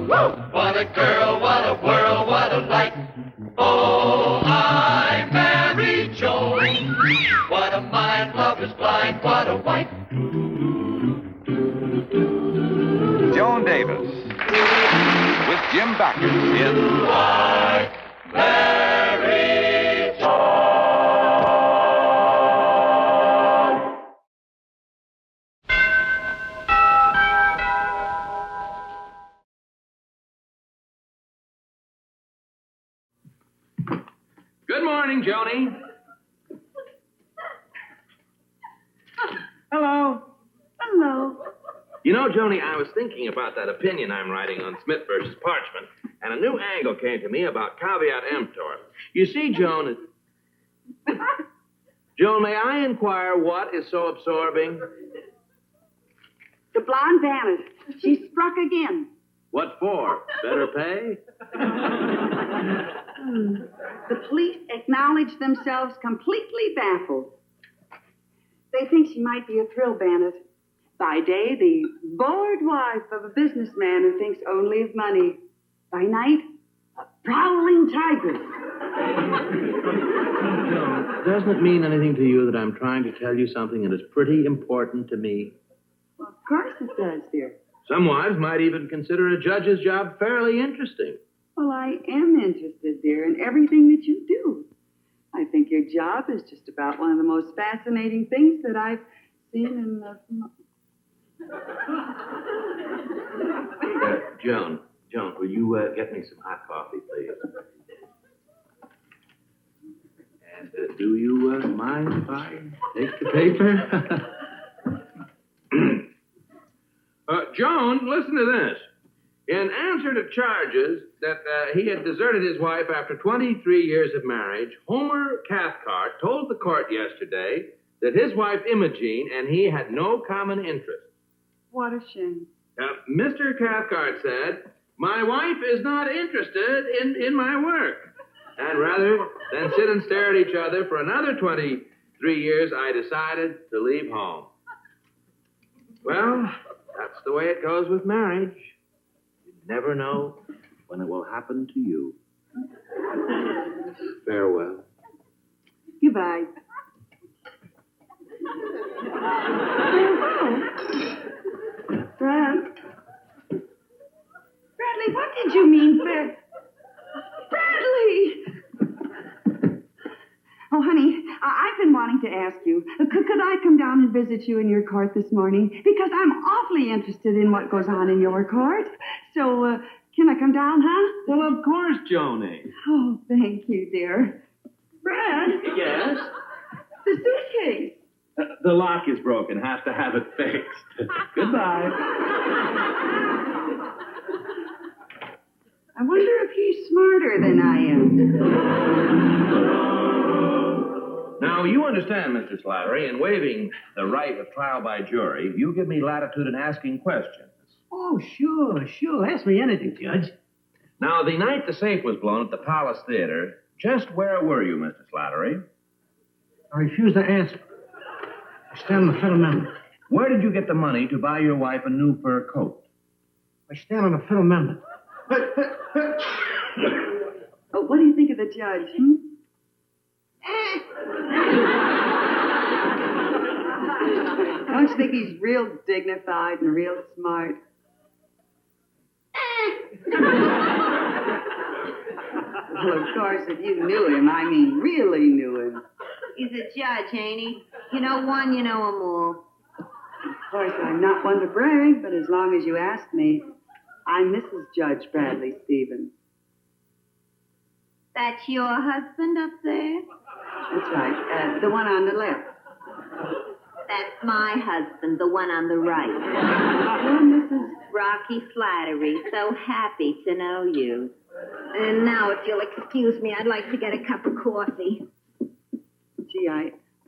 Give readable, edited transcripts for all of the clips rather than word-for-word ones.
What a girl, what a world, what a light. Oh, I married Joan. What a mind, love is blind, what a wife. Joan Davis with Jim Backus in I married Joan. Good morning, Joni. Hello. Hello. You know, Joni, I was thinking about that opinion I'm writing on Smith versus Parchment, and a new angle came to me about caveat emptor. You see, Joan... Joan, may I inquire what is so absorbing? The Blonde Bandit. She struck again. What for? Better pay? The police acknowledge themselves completely baffled. They think she might be a thrill bandit. By day, the bored wife of a businessman who thinks only of money. By night, a prowling tiger. Joan, doesn't it mean anything to you that I'm trying to tell you something that is pretty important to me? Well, of course it does, dear. Some wives might even consider a judge's job fairly interesting. Well, I am interested, dear, in everything that you do. I think your job is just about one of the most fascinating things that I've seen in the... Joan, will you get me some hot coffee, please? And do you mind if I take the paper? Joan, listen to this. In answer to charges that he had deserted his wife after 23 years of marriage, Homer Cathcart told the court yesterday that his wife Imogene and he had no common interest. What a shame. Mr. Cathcart said, "My wife is not interested in my work. And rather than sit and stare at each other for another 23 years, I decided to leave home." Well, that's the way it goes with marriage. You never know when it will happen to you. Farewell. Goodbye. Farewell. Bradley, what did you mean, Bradley! Oh, honey, I've been wanting to ask you, could I come down and visit you in your court this morning? Because I'm awfully interested in what goes on in your court. So, can I come down, huh? Well, of course, Joni. Oh, thank you, dear. Brad? Yes? The suitcase. The lock is broken. Have to have it fixed. Goodbye. I wonder if he's smarter than I am. Now, you understand, Mr. Slattery, in waiving the right of trial by jury, you give me latitude in asking questions. Oh, sure. Ask me anything, Judge. Now, the night the safe was blown at the Palace Theater, just where were you, Mr. Slattery? I refuse to answer. I stand on the Fifth Amendment. Where did you get the money to buy your wife a new fur coat? I stand on the Fifth Amendment. Oh, what do you think of the judge, Don't you think he's real dignified and real smart? Well, of course, if you knew him, I mean really knew him. He's a judge, ain't he? You know one, you know 'em all. Of course, I'm not one to brag, but as long as you ask me, I'm Mrs. Judge Bradley Stevens. That's your husband up there? That's right, the one on the left. That's my husband, the one on the right. Well, Mrs. Rocky Slattery, so happy to know you. And now, if you'll excuse me, I'd like to get a cup of coffee. Gee,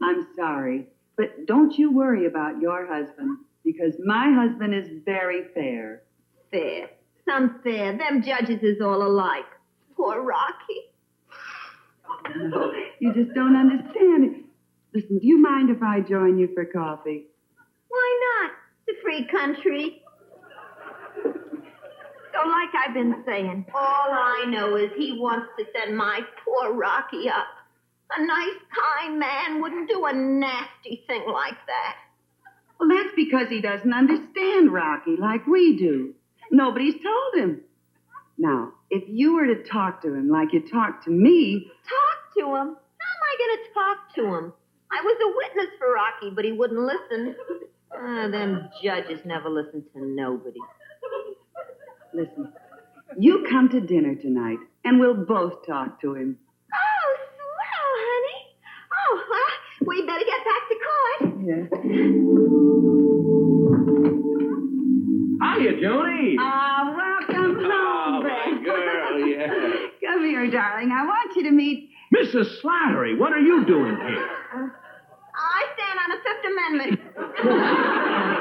I'm sorry, but don't you worry about your husband, because my husband is very fair. Fair. Some fair. Them judges is all alike. Poor Rocky. No, you just don't understand it. Listen, do you mind if I join you for coffee? Why not? It's a free country. Go So like I've been saying, all I know is he wants to send my poor Rocky up. A nice, kind man wouldn't do a nasty thing like that. Well, that's because he doesn't understand Rocky like we do. Nobody's told him. Now, if you were to talk to him like you talk to me... Talk to him? How am I going to talk to him? I was a witness for Rocky, but he wouldn't listen. Them judges never listen to nobody. Listen, you come to dinner tonight, and we'll both talk to him. Oh, swell, honey. Oh, well, we better get back to court. Yeah. Hiya, Joni. Welcome home, my girl, yeah. Come here, darling. I want you to meet... Mrs. Slattery, what are you doing here? I stand on the Fifth Amendment.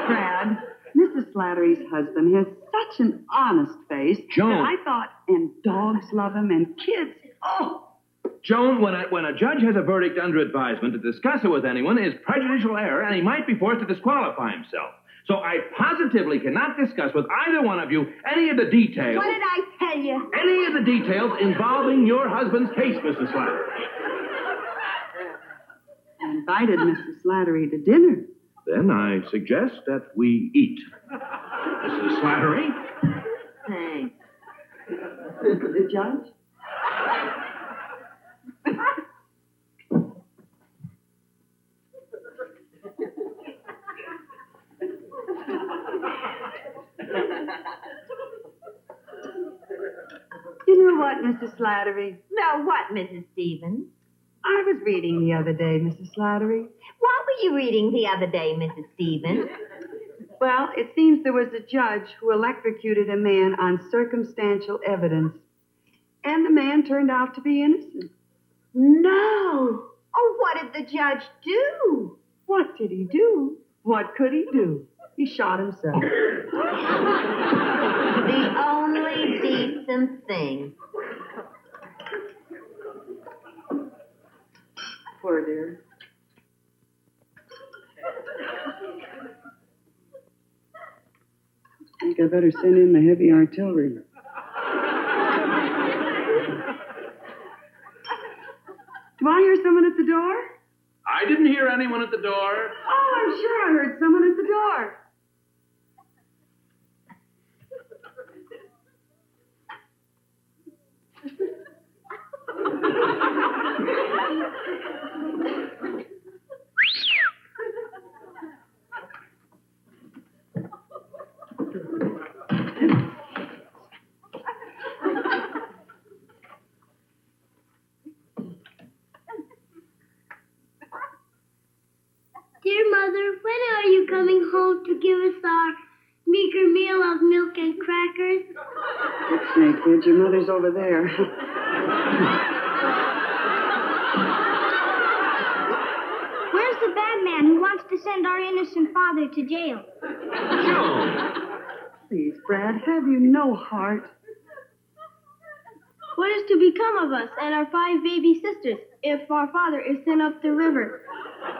Brad, Mrs. Slattery's husband has such an honest face Joan. that I thought, and dogs love him, and kids, oh... Joan, when a judge has a verdict under advisement, to discuss it with anyone is prejudicial error, and he might be forced to disqualify himself. So I positively cannot discuss with either one of you any of the details. What did I tell you? Any of the details involving your husband's case, Mrs. Slattery. I invited Mrs. Slattery to dinner. Then I suggest that we eat. Mrs. Slattery? Thanks. The judge? You know what, Mrs. Slattery? Now what, Mrs. Stevens? I was reading the other day, Mrs. Slattery. What were you reading the other day, Mrs. Stevens? Well, it seems there was a judge who electrocuted a man on circumstantial evidence. And the man turned out to be innocent. No. Oh, what did the judge do? What did he do? What could he do? He shot himself. The only decent thing. Poor dear. I think I better send in the heavy artillery. Do I hear someone at the door? I didn't hear anyone at the door. Oh, I'm sure I heard someone at the door. Dear Mother, when are you coming home to give us our meager meal of milk and crackers? Snake, kid, your mother's over there. Where's the bad man who wants to send our innocent father to jail? Joan. Please, Brad, have you no heart? What is to become of us and our 5 baby sisters if our father is sent up the river?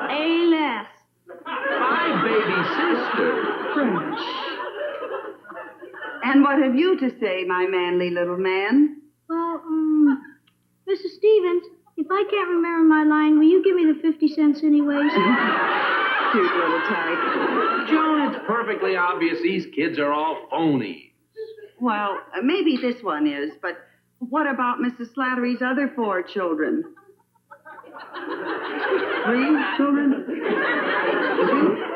Alas. 5 baby sisters. French. And what have you to say, my manly little man? Well, Mrs. Stevens, if I can't remember my line, will you give me the 50 cents anyways? Cute little tyke. Joan, it's perfectly obvious these kids are all phonies. Well, maybe this one is, but what about Mrs. Slattery's other 4 children? 3 children? 2?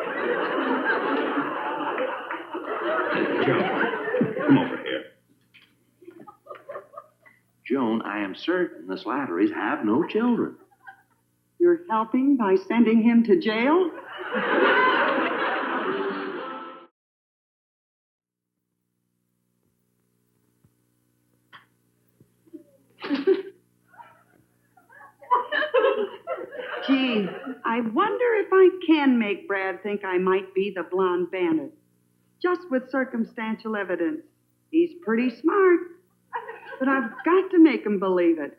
Joan, come over here. Joan, I am certain the Slatterys have no children. You're helping by sending him to jail? Gee, I wonder if I can make Brad think I might be the Blonde Bandit. Just with circumstantial evidence. He's pretty smart. But I've got to make him believe it.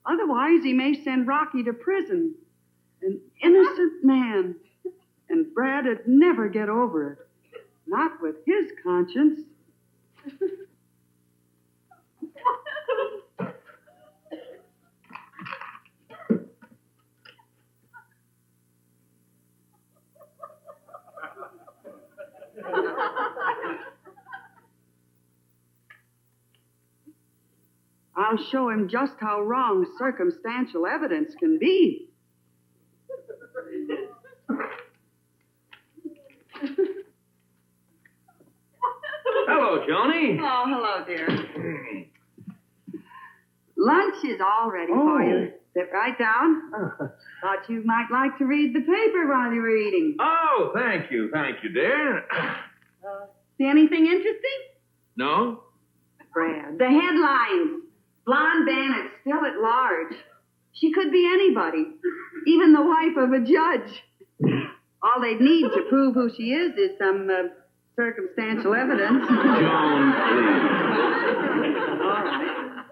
Otherwise, he may send Rocky to prison. An innocent man. And Brad'd never get over it. Not with his conscience. I'll show him just how wrong circumstantial evidence can be. Hello, Joni. Oh, hello, dear. Lunch is all ready for you. Sit right down. Thought you might like to read the paper while you were eating. Oh, thank you, dear. See anything interesting? No? Brad, the headlines. Blonde Bandit still at large. She could be anybody, even the wife of a judge. All they'd need to prove who she is some circumstantial evidence. Joan, please. All right.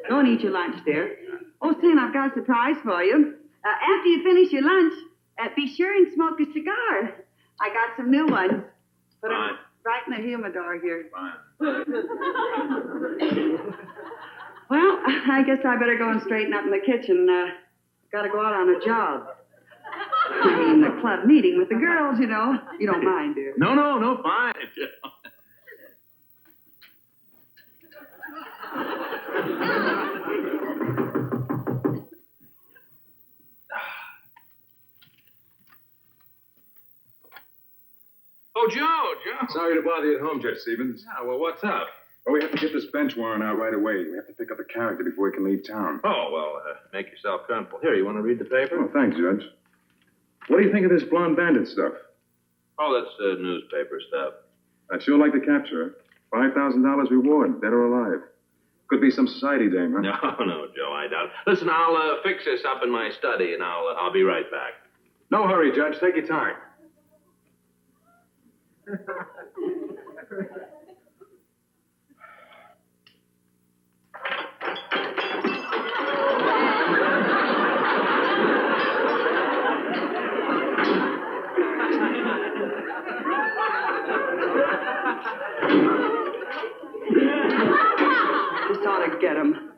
Go and eat your lunch, dear. Oh, Sam, I've got a surprise for you. After you finish your lunch, be sure and smoke a cigar. I got some new ones. Put them right in the humidor here. Fine. Well, I guess I better go and straighten up in the kitchen. Gotta go out on a job. I mean, the club meeting with the girls, you know. You don't mind, dear. No, fine. Oh, Joe. Sorry to bother you at home, Judge Stevens. Yeah, well, what's up? Well, we have to get this bench warrant out right away. We have to pick up a character before we can leave town. Oh, well, make yourself comfortable. Here, you want to read the paper? Oh, thanks, Judge. What do you think of this Blonde Bandit stuff? Oh, that's newspaper stuff. I'd sure like to capture her. $5,000 reward, dead or alive. Could be some society dame, huh? No, Joe, I doubt it. Listen, I'll fix this up in my study, and I'll be right back. No hurry, Judge. Take your time. Just ought to get him.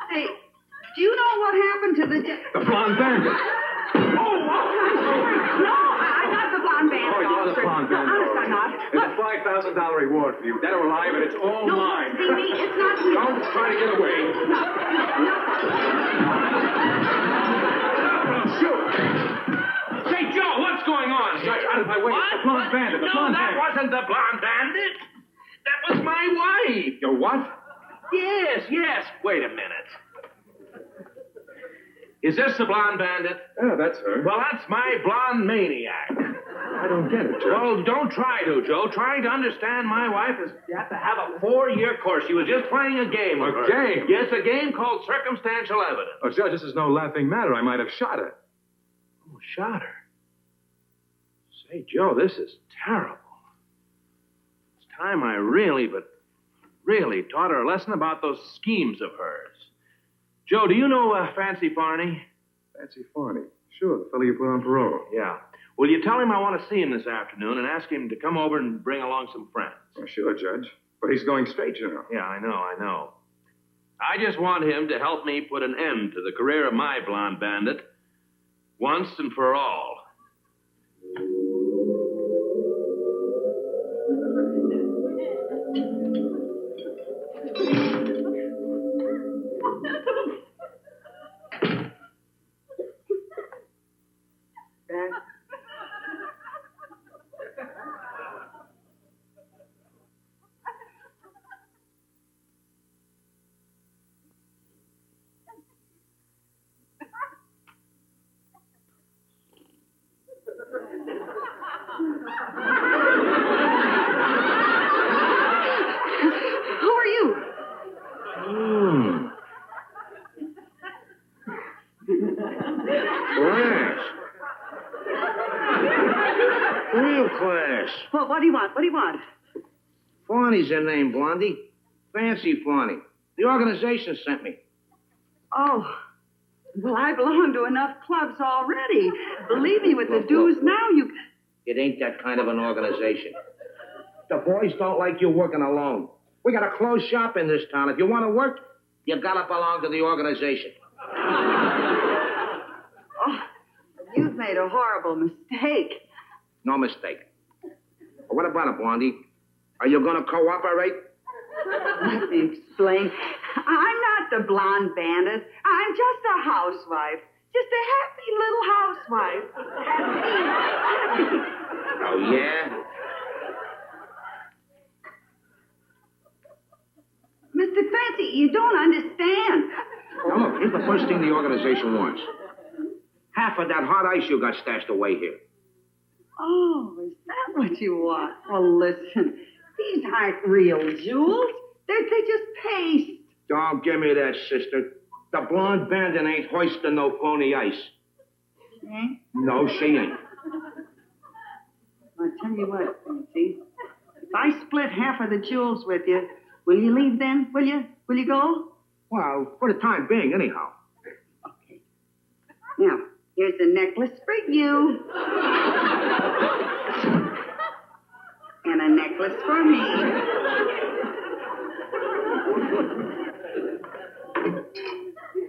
Hey, do you know what happened to the... The Blonde Bandit. No, I'm not the Blonde Bandit. Oh, you're the Blonde Bandit. No, honest, I'm not. There's a $5,000 reward for you, dead or alive, and it's all mine. See, it's not me. Don't try to get away. Shoot! Say, Joe, what's going on here? Judge, out of my way. What? It's the Blonde Bandit. The Blonde that Bandit. wasn't the Blonde Bandit. That was my wife. Your what? Yes. Wait a minute. Is this the Blonde Bandit? Yeah, that's her. Well, that's my blonde maniac. I don't get it, Judge. Well, don't try to, Joe. Trying to understand my wife is you have to have a 4-year course. She was just playing a game with her. A game? Yes, a game called Circumstantial Evidence. Oh, Judge, this is no laughing matter. I might have shot her. Oh, shot her. Say, Joe, this is terrible. It's time I really taught her a lesson about those schemes of hers. Joe, do you know Fancy Farney? Fancy Farney. Sure, the fellow you put on parole. Yeah. Will you tell him I want to see him this afternoon and ask him to come over and bring along some friends? Oh, sure, Judge. But he's going straight, you know. Yeah, I know. I just want him to help me put an end to the career of my Blonde Bandit once and for all. Who are you? Class. Real class. Well, what do you want? Farney's her name, Blondie. Fancy Farney. The organization sent me. Oh, well, I belong to enough clubs already. Believe me, with the dues now, It ain't that kind of an organization. The boys don't like you working alone. We got a closed shop in this town. If you want to work, you gotta belong to the organization. Oh, you've made a horrible mistake. No mistake. But what about it, Blondie? Are you gonna cooperate? Let me explain. I'm not the Blonde Bandit. I'm just a housewife. Just a happy little housewife. Happy. Oh, yeah? Mr. Fancy, you don't understand. Now, look, here's the first thing the organization wants. Half of that hot ice you got stashed away here. Oh, is that what you want? Well, listen, these aren't real jewels. They're just paste. Don't give me that, sister. The Blonde Bandit ain't hoisting no phony ice. Eh? No, she ain't. I'll tell you what, Fancy. If I split half of the jewels with you, will you leave then? Will you? Will you go? Well, for the time being, anyhow. Okay. Now, here's the necklace for you. And a necklace for me.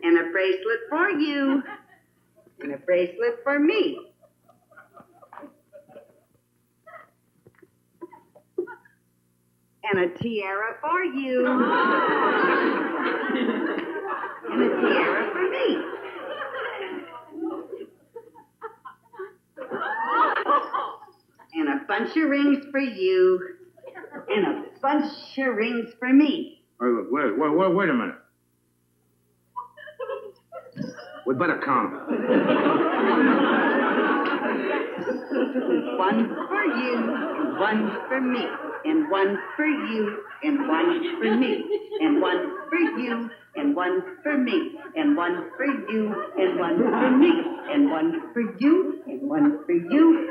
And a bracelet for you. And a bracelet for me. And a tiara for you. And a tiara for me. And a bunch of rings for you. And a bunch of rings for me. Wait a minute. We better count them. One for you, and one for me, and one for you, and one for me, and one for you, and one for me, and one for you, and one for me, and one for you, and one for you.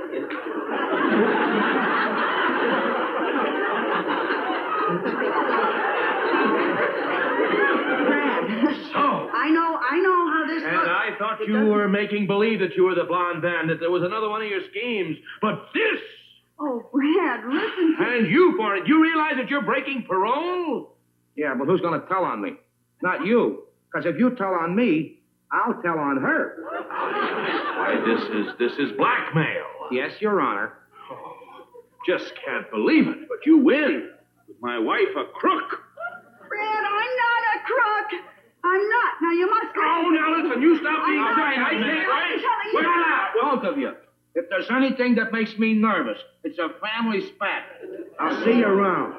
So. I know how this And looks. I thought you were making believe that you were the Blonde Bandit. There was another one of your schemes. But this... Oh, Brad, listen to... And you for it. You realize that you're breaking parole? Yeah, but who's going to tell on me? Not you. Because if you tell on me, I'll tell on her. Why, this is blackmail. Yes, Your Honor. Oh, just can't believe it. But you win. With my wife a crook. Brad, I'm not a crook. I'm not. Now, you must... Oh, now listen, you stop being I'm silly. I not. can't I'm wait. telling you. Wait out. Both of you. If there's anything that makes me nervous, it's a family spat. I'll see you around.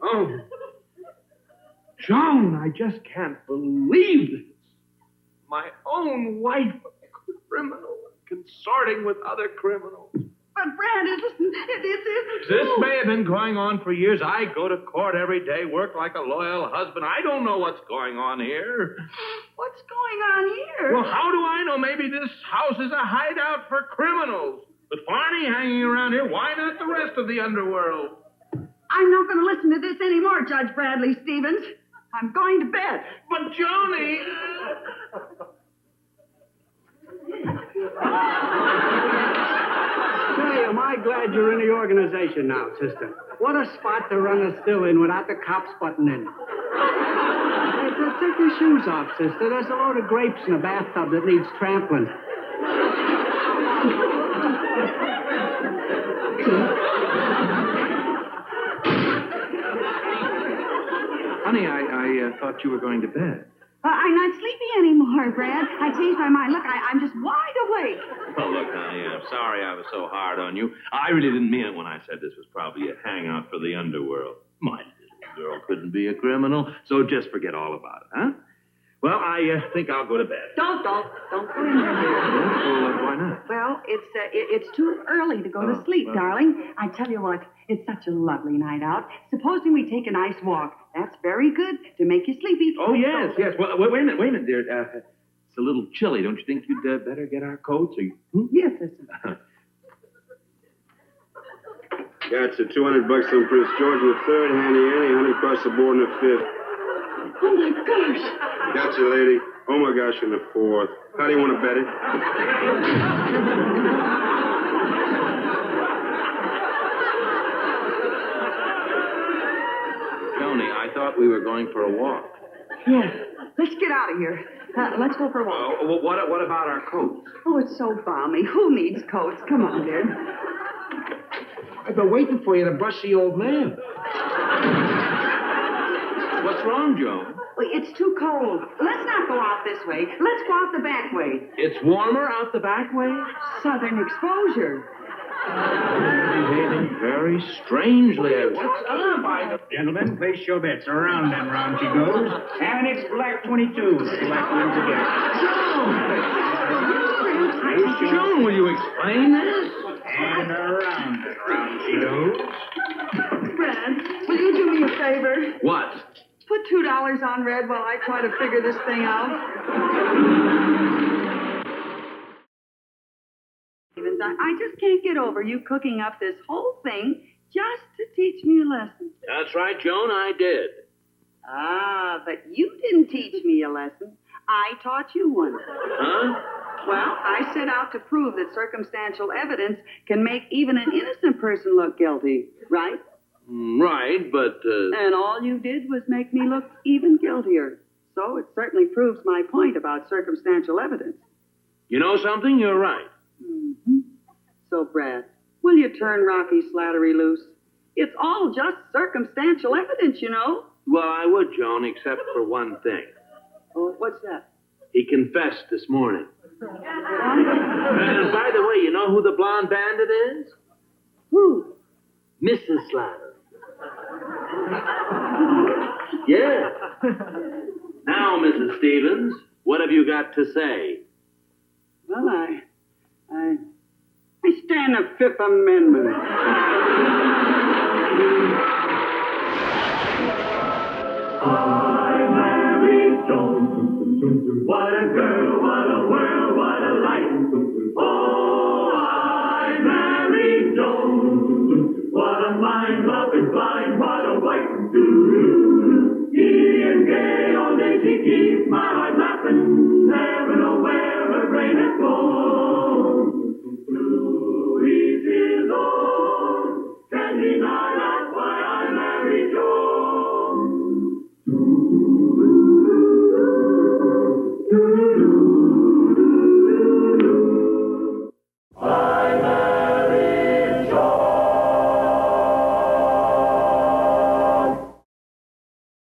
Oh. Joan, I just can't believe this. My own wife, a criminal, consorting with other criminals. But, Brad, this isn't This true. may have been going on for years. I go to court every day, work like a loyal husband. I don't know what's going on here. What's going on here? Well, how do I know? Maybe this house is a hideout for criminals. With Barney hanging around here, why not the rest of the underworld? I'm not going to listen to this anymore, Judge Bradley Stevens. I'm going to bed. But, Joni... Say, am I glad you're in the organization now, sister. What a spot to run a still in without the cops butting in. Hey, take your shoes off, sister. There's a load of grapes in the bathtub that needs trampling. Honey, I thought you were going to bed. I'm not sleepy anymore, Brad. I changed my mind. Look, I'm just wide awake. Oh, look, honey, I'm sorry I was so hard on you. I really didn't mean it when I said this was probably a hangout for the underworld. My little girl couldn't be a criminal, so just forget all about it, huh? Well, I think I'll go to bed. Don't go in there. Well, why not? Well, it's too early to go to sleep, darling. I tell you what, it's such a lovely night out. Supposing we take a nice walk. That's very good to make you sleepy. Oh, yes. Well, wait a minute, dear. It's a little chilly. Don't you think you'd better get our coats? Or you... Yes, listen. Gotcha. $200 on Prince George in the third, Handy Annie, 100 across the board in the fifth. Oh, my gosh. Gotcha, lady. Oh, my gosh, in the fourth. How do you want to bet it? Joni, I thought we were going for a walk. Yes. Let's get out of here. Let's go for a walk. What about our coats? Oh, it's so balmy. Who needs coats? Come on, dear. I've been waiting for you to brush the old man. What's wrong, Joan? Well, it's too cold. Let's not go out this way. Let's go out the back way. It's warmer out the back way? Southern exposure. Behaving very strangely. What's up? Gentlemen, place your bets. Around and round she goes. And it's black 22. Black wins again. Joan, will you explain this? And around she goes. Brad, will you do me a favor? What? Put $2 on red while I try to figure this thing out. I just can't get over you cooking up this whole thing just to teach me a lesson. That's right, Joan, I did. Ah, but you didn't teach me a lesson. I taught you one. Huh? Well, I set out to prove that circumstantial evidence can make even an innocent person look guilty, right? Right, but... And all you did was make me look even guiltier. So it certainly proves my point about circumstantial evidence. You know something? You're right. Mm-hmm. So, Brad, will you turn Rocky Slattery loose? It's all just circumstantial evidence, you know. Well, I would, Joan, except for one thing. Oh, what's that? He confessed this morning. And by the way, you know who the Blonde Bandit is? Who? Mrs. Slatter. Yeah. Now, Mrs. Stevens, what have you got to say? Well, I stand the Fifth Amendment. I married Joan. What a girl, what a world, what a life. Oh, I married Joan. What a mind, love is blind, what a wife. He and gay all day she keeps my